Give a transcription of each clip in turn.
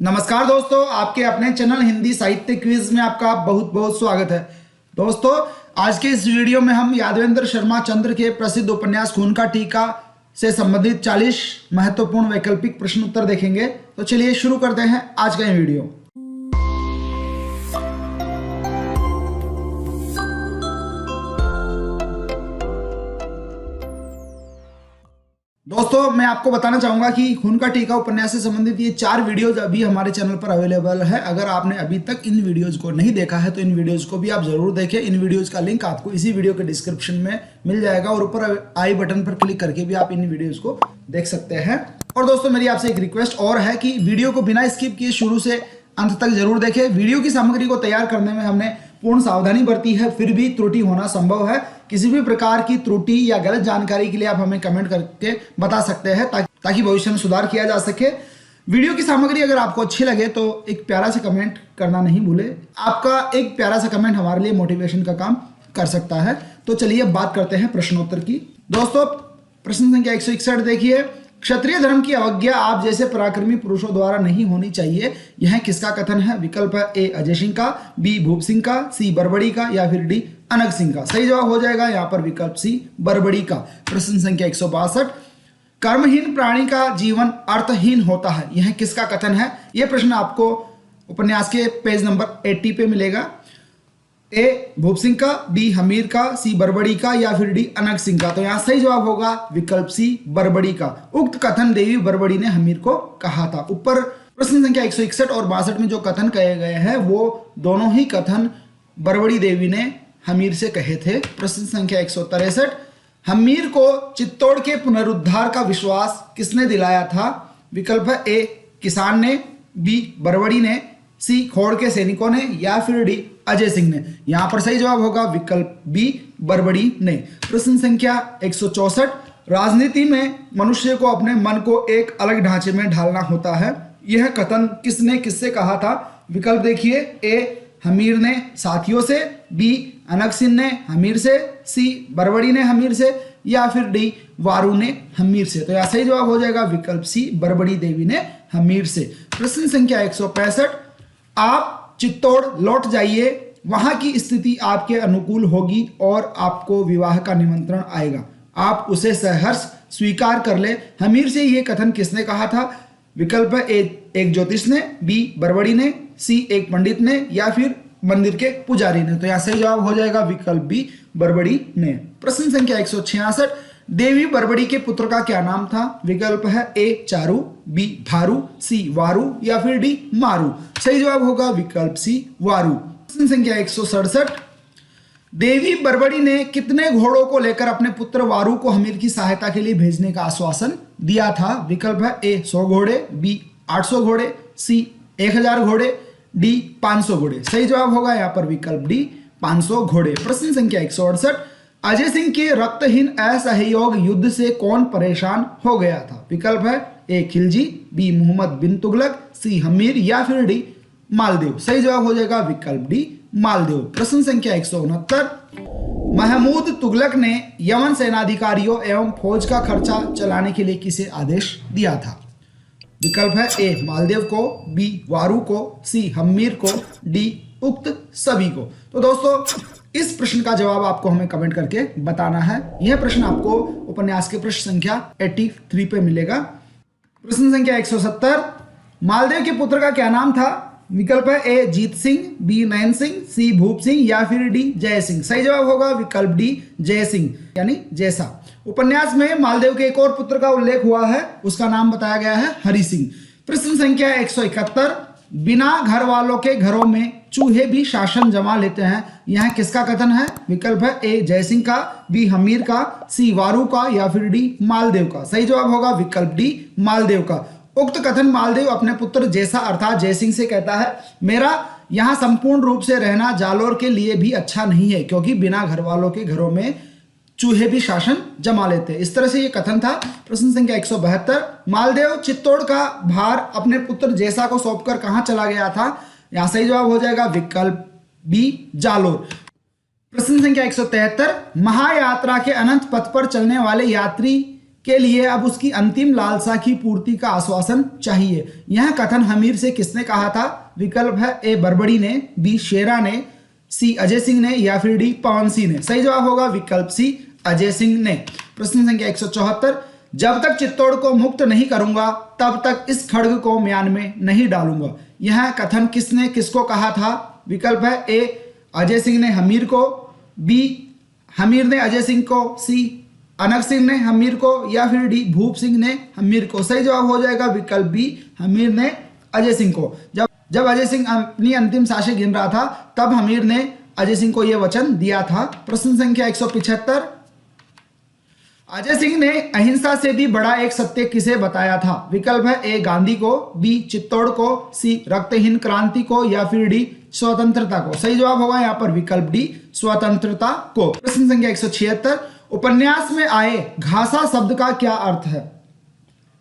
नमस्कार दोस्तों, आपके अपने चैनल हिंदी साहित्य क्विज में आपका बहुत बहुत स्वागत है। दोस्तों, आज के इस वीडियो में हम यादवेंद्र शर्मा चंद्र के प्रसिद्ध उपन्यास खून का टीका से संबंधित 40 महत्वपूर्ण वैकल्पिक प्रश्न उत्तर देखेंगे। तो चलिए शुरू करते हैं आज का ये वीडियो। दोस्तों, मैं आपको बताना चाहूंगा कि खून का टीका उपन्यास से संबंधित ये 4 वीडियोज अभी हमारे चैनल पर अवेलेबल है। अगर आपने अभी तक इन वीडियोज को नहीं देखा है तो इन वीडियोज को भी आप जरूर देखें। इन वीडियोज का लिंक आपको इसी वीडियो के डिस्क्रिप्शन में मिल जाएगा और ऊपर आई बटन पर क्लिक करके भी आप इन वीडियोज को देख सकते हैं। और दोस्तों, मेरी आपसे एक रिक्वेस्ट और है कि वीडियो को बिना स्किप किए शुरू से अंत तक जरूर देखें। वीडियो की सामग्री को तैयार करने में हमने पूर्ण सावधानी बरती है, फिर भी त्रुटि होना संभव है। किसी भी प्रकार की त्रुटि या गलत जानकारी के लिए आप हमें कमेंट करके बता सकते हैं ताकि भविष्य में सुधार किया जा सके। वीडियो की सामग्री अगर आपको अच्छी लगे तो एक प्यारा सा कमेंट करना नहीं भूले। आपका एक प्यारा सा कमेंट हमारे लिए मोटिवेशन का काम कर सकता है। तो चलिए अब बात करते हैं प्रश्नोत्तर की। दोस्तों, प्रश्न संख्या 161 देखिए। क्षत्रिय धर्म की अवज्ञा आप जैसे पराक्रमी पुरुषों द्वारा नहीं होनी चाहिए, यह किसका कथन है? विकल्प है ए अजय सिंह का, बी भूप सिंह का, सी बरबड़ी का या फिर डी अनग सिंह का। सही जवाब हो जाएगा यहाँ पर विकल्प सी बरबड़ी का। प्रश्न संख्या 162। कर्महीन प्राणी का जीवन अर्थहीन होता है, यह किसका कथन है? यह प्रश्न आपको उपन्यास के पेज नंबर 80 पे मिलेगा। ए भूप सिंह का, बी हमीर का, सी बरबड़ी का या फिर डी अनग सिंह का। तो यहाँ सही जवाब होगा विकल्प सी बरबड़ी का। उक्त कथन देवी बरबड़ी ने हमीर को कहा था। ऊपर प्रश्न संख्या 161 और 62 में जो कथन कहे गए हैं वो दोनों ही कथन बरबड़ी देवी ने हमीर से कहे थे। प्रश्न संख्या 163। हमीर को चित्तौड़ के पुनरुद्धार का विश्वास किसने दिलाया था? विकल्प है ए किसान ने, बी बरबड़ी ने, सी खोड़ के सैनिकों ने या फिर डी अजय सिंह ने। यहां पर सही जवाब होगा विकल्प बी बरबड़ी ने। प्रश्न संख्या 164। राजनीति में मनुष्य को अपने मन को एक अलग ढांचे में ढालना होता है, यह कथन किसने किससे कहा था? विकल्प देखिए, ए हमीर ने साथियों से, बी अनग सिंह ने हमीर से, सी बरबड़ी ने हमीर से या फिर डी वारू ने हमीर से। तो यह सही जवाब हो जाएगा विकल्प सी बरबड़ी देवी ने हमीर से। प्रश्न संख्या 165। आप चित्तौड़ लौट जाइए, वहां की स्थिति आपके अनुकूल होगी और आपको विवाह का निमंत्रण आएगा, आप उसे सहर्ष स्वीकार कर ले। हमीर से यह कथन किसने कहा था? विकल्प ए एक ज्योतिष ने, बी बरबड़ी ने, सी एक पंडित ने या फिर मंदिर के पुजारी ने। तो यहां सही जवाब हो जाएगा विकल्प बी बरबड़ी ने। प्रश्न संख्या 166। देवी बरबड़ी के पुत्र का क्या नाम था? विकल्प है ए चारू, बी भारू, सी वारू या फिर डी मारू। सही जवाब होगा विकल्प सी वारू। प्रश्न संख्या 167। देवी बरबड़ी ने कितने घोड़ों को लेकर अपने पुत्र वारू को हमीर की सहायता के लिए भेजने का आश्वासन दिया था? विकल्प है ए 100 घोड़े, बी 800 घोड़े, सी 1000 घोड़े, डी 500 घोड़े। सही जवाब होगा यहाँ पर विकल्प डी 500 घोड़े। प्रश्न संख्या 168। अजय सिंह के रक्तहीन असहयोग युद्ध से कौन परेशान हो गया था? विकल्प है ए खिलजी, बी मोहम्मद बिन तुगलक, सी हमीर या फिर डी मालदेव। सही जवाब हो जाएगा विकल्प डी मालदेव। प्रश्न संख्या 169। महमूद तुगलक ने यमन सेनाधिकारियों एवं फौज का खर्चा चलाने के लिए किसे आदेश दिया था? विकल्प है ए मालदेव को, बी वारू को, सी हमीर को, डी उक्त सभी को। तो दोस्तों, इस प्रश्न का जवाब आपको हमें कमेंट करके बताना है। यह प्रश्न आपको उपन्यास के प्रश्न संख्या 83 पे मिलेगा। प्रश्न संख्या 170। मालदेव के पुत्र का क्या नाम था? विकल्प है ए जीत सिंह, बी नयन सिंह, सी भूप सिंह या फिर डी जय सिंह। सही जवाब होगा विकल्प डी जय सिंह यानी जैसा। उपन्यास में मालदेव के एक और पुत्र का उल्लेख हुआ है, उसका नाम बताया गया है हरि सिंह। प्रश्न संख्या 171। बिना घर वालों के घरों में चूहे भी शासन जमा लेते हैं, यह किसका कथन है? विकल्प है ए जयसिंह का, बी हमीर का, सी वारू का या फिर डी मालदेव का। सही जवाब होगा विकल्प डी मालदेव का। उक्त कथन मालदेव अपने पुत्र जैसा अर्थात जयसिंह से कहता है, मेरा यहाँ संपूर्ण रूप से रहना जालोर के लिए भी अच्छा नहीं है, क्योंकि बिना घर वालों के घरों में चूहे भी शासन जमा लेते। इस तरह से ये कथन था। प्रश्न संख्या 172। मालदेव चित्तौड़ का भार अपने पुत्र जैसा को सौंपकर कहां चला गया था? यहां सही जवाब हो जाएगा विकल्प बी जालोर। प्रश्न संख्या 173। महायात्रा के अनंत पथ पर चलने वाले यात्री के लिए अब उसकी अंतिम लालसा की पूर्ति का आश्वासन चाहिए। यह कथन हमीर से किसने कहा था? विकल्प है ए बरबड़ी ने, बी शेरा ने, सी अजय सिंह ने या फिर डी पवन सिंह ने। सही जवाब होगा विकल्प सी अजय सिंह ने। प्रश्न संख्या 174, जब तक चित्तौड़ को मुक्त नहीं करूंगा तब तक इस खड्ग को म्यान में नहीं डालूंगा। यह कथन किसने किसको कहा था? विकल्प है ए अजय सिंह ने हमीर को, बी हमीर ने अजय सिंह को, सी अनक सिंह ने हमीर को या फिर डी भूप सिंह ने हमीर को। सही जवाब हो जाएगा विकल्प बी हमीर ने अजय सिंह को। जब अजय सिंह अपनी अंतिम सांसें गिन रहा था तब हमीर ने अजय सिंह को यह वचन दिया था। प्रश्न संख्या 175, अजय सिंह ने अहिंसा से भी बड़ा एक सत्य किसे बताया था? विकल्प है ए गांधी को, बी चित्तौड़ को, सी रक्तहीन क्रांति को या फिर डी स्वतंत्रता को। सही जवाब होगा यहाँ पर विकल्प डी स्वतंत्रता को। प्रश्न संख्या 176, उपन्यास में आए घासा शब्द का क्या अर्थ है?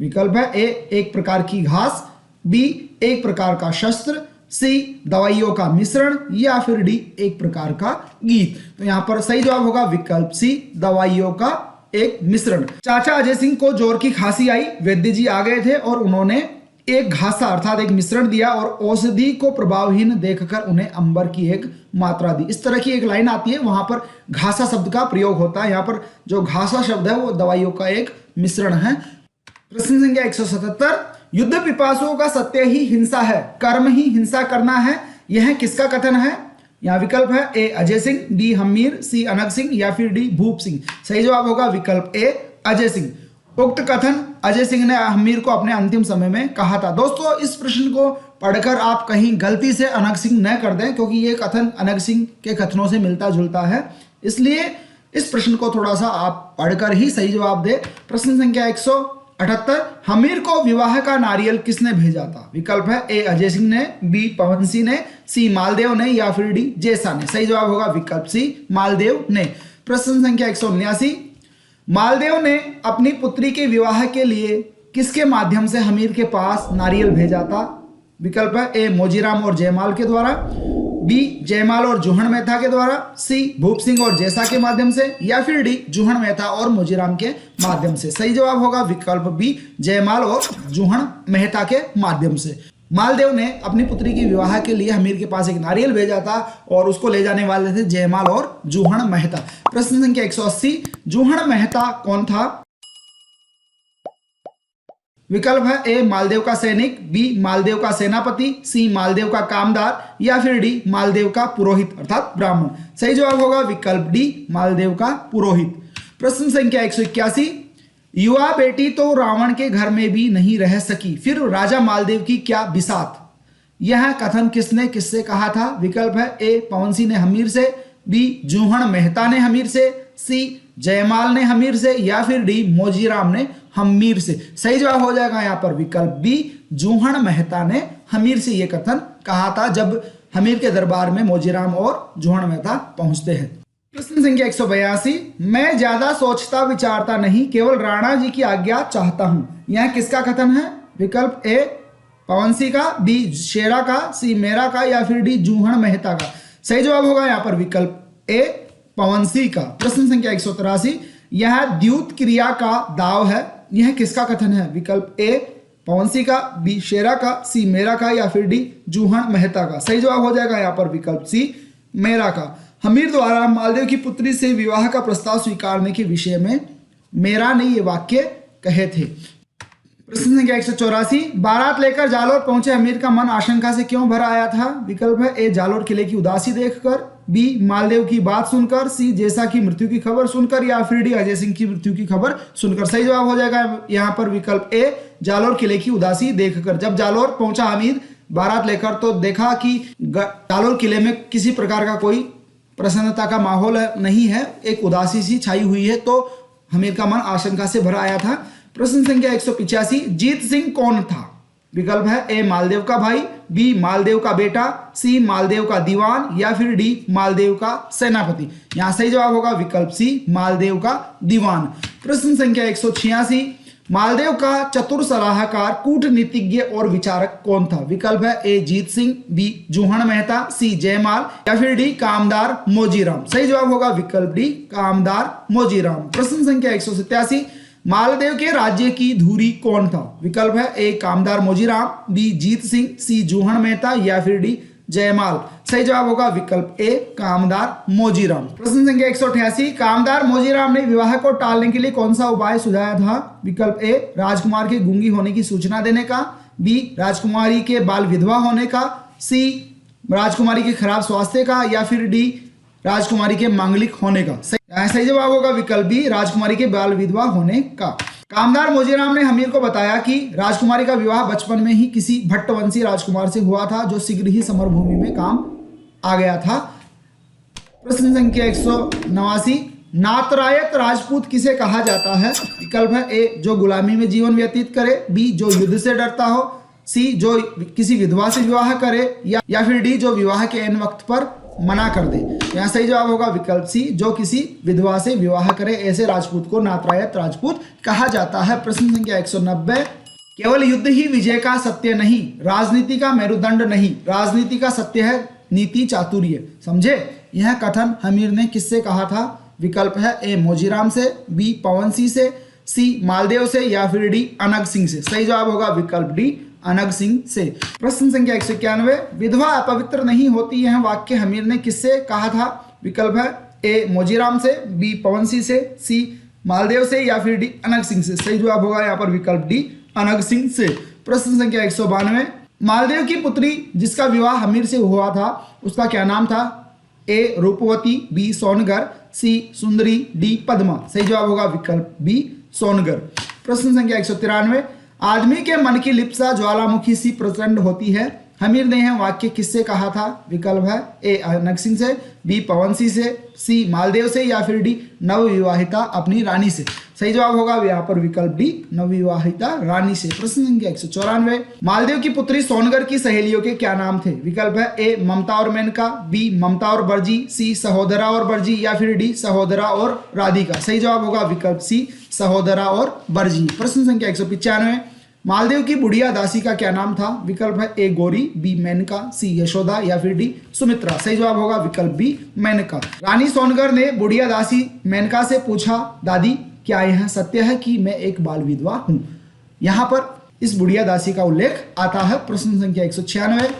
विकल्प है ए एक प्रकार की घास, बी एक प्रकार का शस्त्र, सी दवाइयों का मिश्रण या फिर डी एक प्रकार का गीत। तो यहां पर सही जवाब होगा विकल्प सी दवाइयों का एक मिश्रण। चाचा अजय सिंह को जोर की खांसी आई, वैद्य जी आ गए थे और उन्होंने एक घासा अर्थात एक मिश्रण दिया और औषधि को प्रभावहीन देखकर उन्हें अंबर की एक मात्रा दी। इस तरह की एक लाइन आती है, वहां पर घासा शब्द का प्रयोग होता है। यहाँ पर जो घासा शब्द है वो दवाइयों का एक मिश्रण है। प्रश्न संख्या 177, युद्ध पिपासुओं का सत्य ही हिंसा है, कर्म ही हिंसा करना है, यह किसका कथन है? यहाँ विकल्प है ए अजय सिंह, बी हमीर, सी अनक सिंह या फिर डी भूप सिंह। सही जवाब होगा विकल्प ए अजय सिंह। उक्त कथन अजय सिंह ने हमीर को अपने अंतिम समय में कहा था। दोस्तों इस प्रश्न को पढ़कर आप कहीं गलती से अनक सिंह न कर दें, क्योंकि ये कथन अनक सिंह के कथनों से मिलता जुलता है, इसलिए इस प्रश्न को थोड़ा सा आप पढ़कर ही सही जवाब दें। प्रश्न संख्या 178, हमीर को विवाह का नारियल किसने भेजा था? विकल्प है ए अजय सिंह ने, बी पवन सिंह ने, सी मालदेव ने या फिर डी जैसा ने। सही जवाब होगा विकल्प सी मालदेव ने। प्रश्न संख्या 179, मालदेव ने अपनी पुत्री के विवाह के लिए किसके माध्यम से हमीर के पास नारियल भेजा था? विकल्प है ए मोजीराम और जयमाल के द्वारा, बी जयमाल और जूहण मेहता के द्वारा, सी भूप सिंह और जैसा के माध्यम से या फिर डी जूहण मेहता और मोजीराम के माध्यम से। सही जवाब होगा विकल्प बी जयमाल और जूहण मेहता के माध्यम से। मालदेव ने अपनी पुत्री के विवाह के लिए हमीर के पास एक नारियल भेजा था और उसको ले जाने वाले थे जयमाल और जूहण मेहता। प्रश्न संख्या 180, जूहण मेहता कौन था? विकल्प है ए मालदेव का सैनिक, बी मालदेव का सेनापति, सी मालदेव का कामदार या फिर डी मालदेव का पुरोहित अर्थात ब्राह्मण। सही जवाब होगा विकल्प डी मालदेव का पुरोहित। प्रश्न संख्या 181, युवा बेटी तो रावण के घर में भी नहीं रह सकी, फिर राजा मालदेव की क्या बिसात? यह कथन किसने किससे कहा था? विकल्प है ए पवन सिंह ने हमीर से, बी जूहण मेहता ने हमीर से, सी जयमाल ने हमीर से या फिर डी मोजीराम ने हमीर से। सही जवाब हो जाएगा यहाँ पर विकल्प बी जूहण मेहता ने हमीर से यह कथन कहा था जब हमीर के दरबार में मोजीराम और जूहण मेहता पहुंचते हैं। प्रश्न संख्या 182, मैं ज्यादा सोचता विचारता नहीं, केवल राणा जी की आज्ञा चाहता हूं, यह किसका कथन है? विकल्प ए पवन सिंह का, बी शेरा का, सी मेरा का या फिर डी जूहण मेहता का। सही जवाब होगा यहाँ पर विकल्प ए पवन सिंह का। प्रश्न संख्या 183, यह द्यूत क्रिया का दाव है, यह किसका कथन है? विकल्प ए पवन सिंह का, बी शेरा का, सी मेरा का या फिर डी जूहण मेहता का। सही जवाब हो जाएगा यहाँ पर विकल्प सी मेरा का। हमीर द्वारा मालदेव की पुत्री से विवाह का प्रस्ताव स्वीकारने के विषय में मेरा ने ये वाक्य कहे थे। प्रश्न संख्या 184, बारात लेकर जालोर पहुंचे हमीर का मन आशंका से क्यों भर आया था? विकल्प है ए जालोर किले की उदासी देखकर, बी मालदेव की बात सुनकर, सी जैसा की मृत्यु की खबर सुनकर या फिर डी अजय सिंह की मृत्यु की खबर सुनकर। सही जवाब हो जाएगा यहाँ पर विकल्प ए जालोर किले की उदासी देखकर। जब जालोर पहुंचा हमीर बारात लेकर तो देखा कि जालोर किले में किसी प्रकार का कोई प्रसन्नता का माहौल नहीं है, एक उदासी सी छाई हुई है, तो हमीर का मन आशंका से भरा आया था। प्रश्न संख्या 185, जीत सिंह कौन था? विकल्प है ए मालदेव का भाई, बी मालदेव का बेटा, सी मालदेव का दीवान या फिर डी मालदेव का सेनापति। यहां सही जवाब होगा विकल्प सी मालदेव का दीवान। प्रश्न संख्या 186, मालदेव का चतुर सलाहकार कूटनीतिज्ञ और विचारक कौन था? विकल्प है ए जीत सिंह, बी जूहण मेहता, सी जयमाल या फिर डी कामदार मोजीराम। सही जवाब होगा विकल्प डी कामदार मोजीराम। प्रश्न संख्या 187, मालदेव के राज्य की धुरी कौन था? विकल्प है ए कामदार मोजीराम, बी जीत सिंह, सी जूहण मेहता या फिर डी जयमाल। सही जवाब होगा विकल्प ए कामदार मोजीराम। प्रश्न संख्या 188, कामदार मोजीराम ने विवाह को टालने के लिए कौन सा उपाय सुझाया था? विकल्प ए राजकुमार के गूंगी होने की सूचना देने का, बी राजकुमारी के बाल विधवा होने का, सी राजकुमारी के खराब स्वास्थ्य का या फिर डी राजकुमारी के मांगलिक होने का। सही जवाब होगा विकल्प बी राजकुमारी के बाल विधवा होने का। कामदार मोजीराम ने हमीर को बताया कि राजकुमारी का विवाह बचपन में ही किसी भट्टवंशी राजकुमार से हुआ था जो शीघ्र ही समरभूमि में काम आ गया था। प्रश्न संख्या 189, नातरायत राजपूत किसे कहा जाता है? विकल्प है ए जो गुलामी में जीवन व्यतीत करे, बी जो युद्ध से डरता हो, सी जो किसी विधवा से विवाह करे या फिर डी जो विवाह के एन वक्त पर मना कर दे। यहाँ सही जवाब होगा विकल्प सी जो किसी विधवा से विवाह करे, ऐसे राजपूत को नातरायत राजपूत कहा जाता है। प्रश्न संख्या 190, केवल युद्ध ही विजय का सत्य नहीं, राजनीति का मेरुदंड नहीं, राजनीति का सत्य है नीति चातुर्य। समझे? यह कथन हमीर ने किससे कहा था? विकल्प है ए मोजीराम से, बी पवन सिंह से, सी मालदेव से या फिर डी अनग सिंह से। सही जवाब होगा विकल्प डी अनग सिंह से। प्रश्न संख्या 191, विधवा अपवित्र नहीं होती, यह वाक्य हमीर ने किससे कहा था? विकल्प है ए मोजीराम से, बी पवन सिंह से, सी मालदेव से या फिर डी अनग सिंह से। सही जवाब होगा यहाँ पर विकल्प डी अनग सिंह से। प्रश्न संख्या 192, मालदेव की पुत्री जिसका विवाह हमीर से हुआ था उसका क्या नाम था? ए रूपवती, बी सोनगर, सी सुंदरी, डी पद्मा। सही जवाब होगा विकल्प बी सोनगर। प्रश्न संख्या 193, आदमी के मन की लिप्सा ज्वालामुखी सी प्रचंड होती है, हमीर ने यह वाक्य किससे कहा था? विकल्प है ए अनग सिंह से, बी पवन सिंह से, सी मालदेव से या फिर डी नवविवाहिता अपनी रानी से। सही जवाब होगा यहाँ पर विकल्प डी नवविवाहिता रानी से। प्रश्न संख्या 194, मालदेव की पुत्री सोनगर की सहेलियों के क्या नाम थे? विकल्प है ए ममता और मेनका, बी ममता और बर्जी, सी सहोदरा और बर्जी या फिर डी सहोदरा और राधिका। सही जवाब होगा विकल्प सी सहोदरा और बर्जी। प्रश्न संख्या 195, मालदेव की बुढ़िया दासी का क्या नाम था? विकल्प है ए गौरी, बी मेनका, सी यशोदा या फिर डी सुमित्रा। सही जवाब होगा विकल्प बी मेनका। रानी सोनगर ने बुढ़िया दासी मेनका से पूछा, दादी क्या यह सत्य है कि मैं एक बाल विधवा हूं? यहाँ पर इस बुढ़िया दासी का उल्लेख आता है। प्रश्न संख्या 196,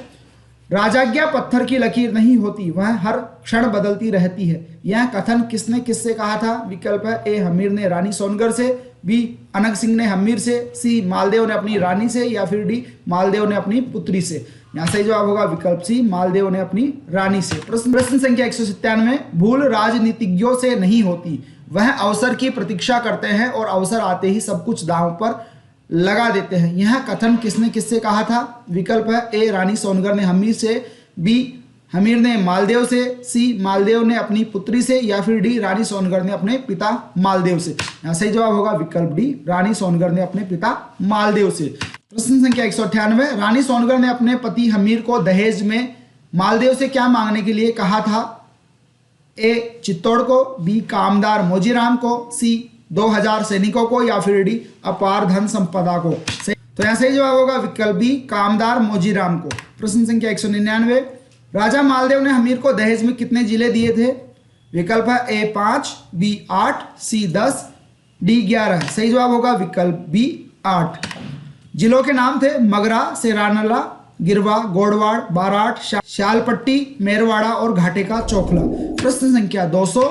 राजाज्ञा पत्थर की लकीर नहीं होती, वह हर क्षण बदलती रहती है, यह कथन किसने किससे कहा था? विकल्प है ए हमीर ने रानी सोनगर से, बी अनग सिंह ने हमीर से, सी मालदेव ने अपनी रानी से या फिर डी मालदेव ने अपनी पुत्री से। यहाँ सही जवाब होगा विकल्प सी मालदेव ने अपनी रानी से। प्रश्न संख्या 197, भूल राजनीतिज्ञों से नहीं होती, वह अवसर की प्रतीक्षा करते हैं और अवसर आते ही सब कुछ दांव पर लगा देते हैं, यह कथन किसने किससे कहा था? विकल्प है ए रानी सोनगर ने हमीर से, बी हमीर ने मालदेव से, सी मालदेव ने अपनी पुत्री से या फिर डी रानी सोनगर ने अपने पिता मालदेव से। यहाँ सही जवाब होगा विकल्प डी रानी सोनगर ने अपने पिता मालदेव से। प्रश्न संख्या 198, रानी सोनगर ने अपने पति हमीर को दहेज में मालदेव से क्या मांगने के लिए कहा था? ए चित्तौड़ को, बी कामदार मोजीराम को, सी 2000 सैनिकों को या फिर डी अपार धन संपदा को। तो यहाँ सही जवाब होगा विकल्प बी कामदार मोजीराम को। प्रश्न संख्या 199, राजा मालदेव ने हमीर को दहेज में कितने जिले दिए थे? विकल्प है ए 5, बी 8, सी 10, डी 11। सही जवाब होगा विकल्प बी 8। जिलों के नाम थे मगरा, सेरानला, गिरवा, गोड़वाड़, बाराट, श्यालपट्टी, मेरवाड़ा और घाटे का चौखला। प्रश्न संख्या 200,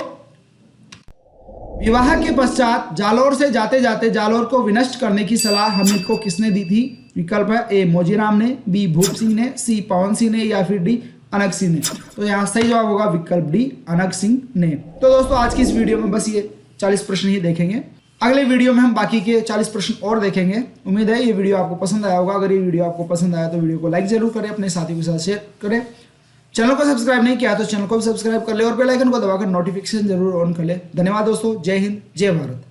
विवाह के पश्चात जालोर से जाते जाते जालोर को विनष्ट करने की सलाह हमीर को किसने दी थी? विकल्प है ए मोजीराम ने, बी भूप सिंह ने, सी पवन सिंह ने या फिर डी अनग सिंह ने। तो यहाँ सही जवाब होगा विकल्प डी अनग सिंह ने। तो दोस्तों आज की इस वीडियो में बस ये 40 प्रश्न ही देखेंगे, अगले वीडियो में हम बाकी के 40 प्रश्न और देखेंगे। उम्मीद है ये वीडियो आपको पसंद आया होगा। अगर ये वीडियो आपको पसंद आया तो वीडियो को लाइक जरूर करें, अपने साथियों के साथ शेयर करें। चैनल को सब्सक्राइब नहीं किया तो चैनल को भी सब्सक्राइब कर ले और बेल आइकन को दबाकर नोटिफिकेशन जरूर ऑन कर ले। धन्यवाद दोस्तों, जय हिंद, जय भारत।